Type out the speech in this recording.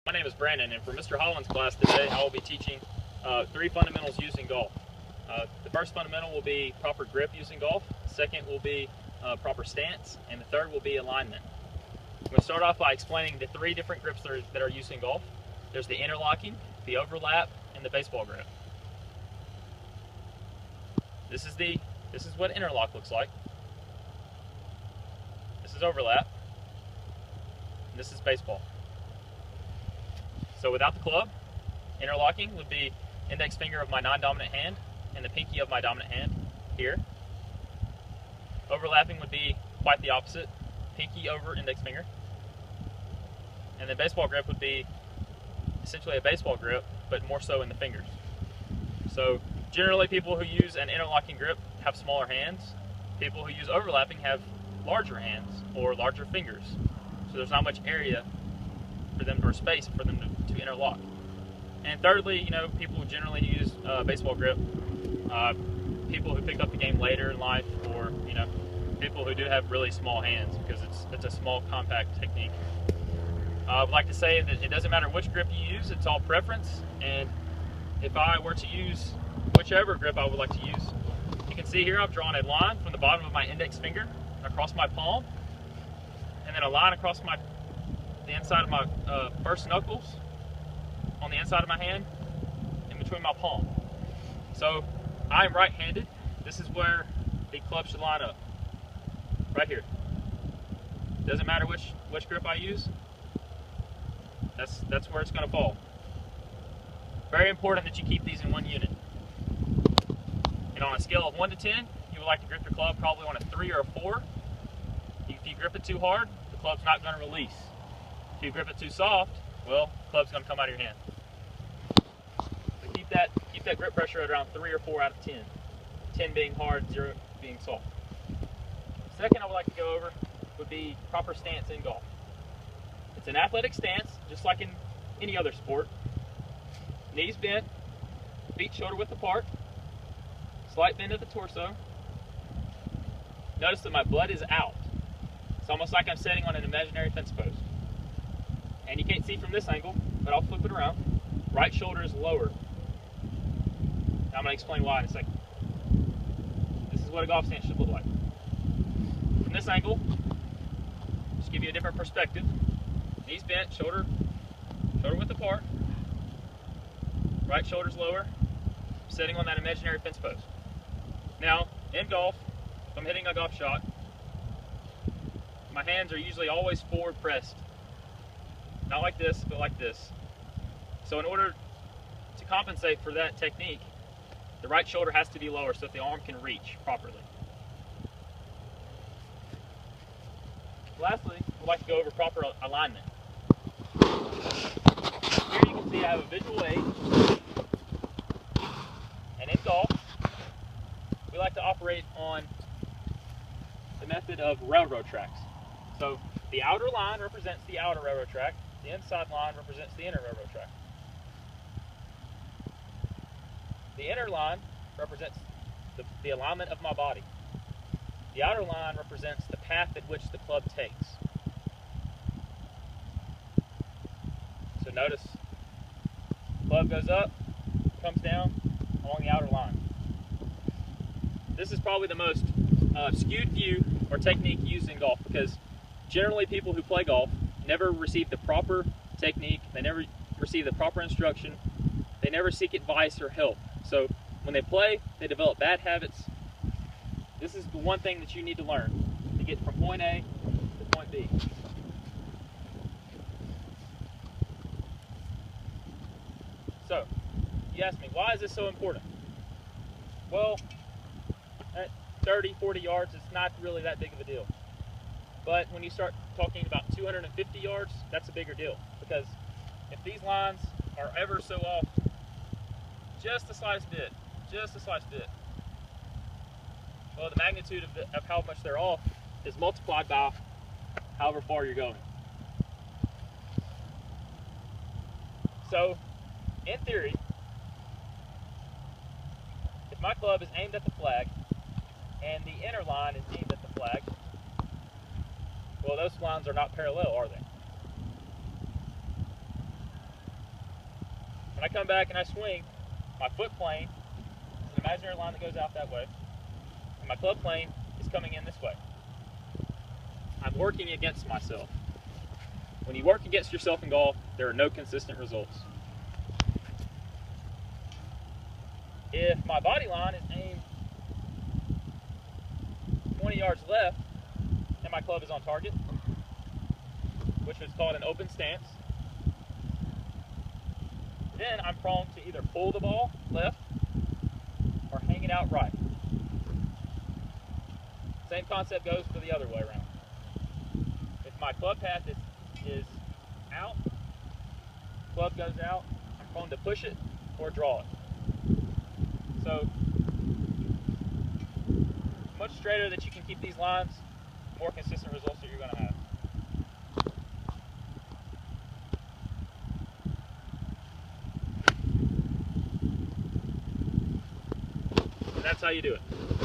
My name is Brandon, and for Mr. Holland's class today, I will be teaching 3 fundamentals used in golf. The first fundamental will be proper grip used in golf. The second will be proper stance, and the third will be alignment. I'm going to start off by explaining the 3 different grips that are used in golf. There's the interlocking, the overlap, and the baseball grip. This is what interlock looks like. This is overlap. And this is baseball. So without the club, interlocking would be index finger of my non-dominant hand and the pinky of my dominant hand here. Overlapping would be quite the opposite, pinky over index finger. And then baseball grip would be essentially a baseball grip, but more so in the fingers. So generally people who use an interlocking grip have smaller hands. People who use overlapping have larger hands or larger fingers. So there's not much area for them, or space for them to interlock. And thirdly, people who generally use baseball grip, people who picked up the game later in life, or people who do have really small hands, because it's a small, compact technique. I would like to say that it doesn't matter which grip you use, it's all preference. And if I were to use whichever grip I would like to use, you can see here I've drawn a line from the bottom of my index finger across my palm, and then a line across the inside of my first knuckles on the inside of my hand in between my palm. So I'm right-handed. This is where the club should line up, right here. Doesn't matter which grip I use, that's where it's going to fall. Very important that you keep these in one unit. And on a scale of 1 to 10, you would like to grip your club probably on a 3 or a 4. If you grip it too hard, the club's not going to release. If you grip it too soft, well, the club's going to come out of your hand. So keep that grip pressure at around 3 or 4 out of 10. 10 being hard, 0 being soft. Second I would like to go over would be proper stance in golf. It's an athletic stance, just like in any other sport. Knees bent, feet shoulder width apart, slight bend at the torso. Notice that my butt is out. It's almost like I'm sitting on an imaginary fence post. And you can't see from this angle, but I'll flip it around. Right shoulder is lower. Now I'm going to explain why in a second. This is what a golf stance should look like. From this angle, just give you a different perspective. Knees bent, shoulder width apart. Right shoulder's lower, sitting on that imaginary fence post. Now, in golf, if I'm hitting a golf shot, my hands are usually always forward pressed. Not like this, but like this. So in order to compensate for that technique, the right shoulder has to be lower so that the arm can reach properly. Lastly, we'd like to go over proper alignment. Here you can see I have a visual aid. And in golf, we like to operate on the method of railroad tracks. So the outer line represents the outer railroad track. The inside line represents the inner railroad track. The inner line represents the alignment of my body. The outer line represents the path at which the club takes. So notice, club goes up, comes down along the outer line. This is probably the most skewed view or technique used in golf, because generally people who play golf never receive the proper technique, they never receive the proper instruction, they never seek advice or help. So when they play, they develop bad habits. This is the one thing that you need to learn to get from point A to point B. So, you ask me, why is this so important? Well, at 30, 40 yards, it's not really that big of a deal. But when you start talking about 250 yards, that's a bigger deal. Because if these lines are ever so off, just the slightest bit, well, the magnitude of how much they're off is multiplied by however far you're going. So, in theory, if my club is aimed at the flag and the inner line is aimed at the flag, well, those lines are not parallel, are they? When I come back and I swing, my foot plane is an imaginary line that goes out that way, and my club plane is coming in this way. I'm working against myself. When you work against yourself in golf, there are no consistent results. If my body line is aimed 20 yards left and my club is on target, which is called an open stance, then I'm prone to either pull the ball left or hang it out right. Same concept goes for the other way around. If my club path is out, club goes out, I'm prone to push it or draw it. So, much straighter that you can keep these lines, more consistent results that you're going to have. And that's how you do it.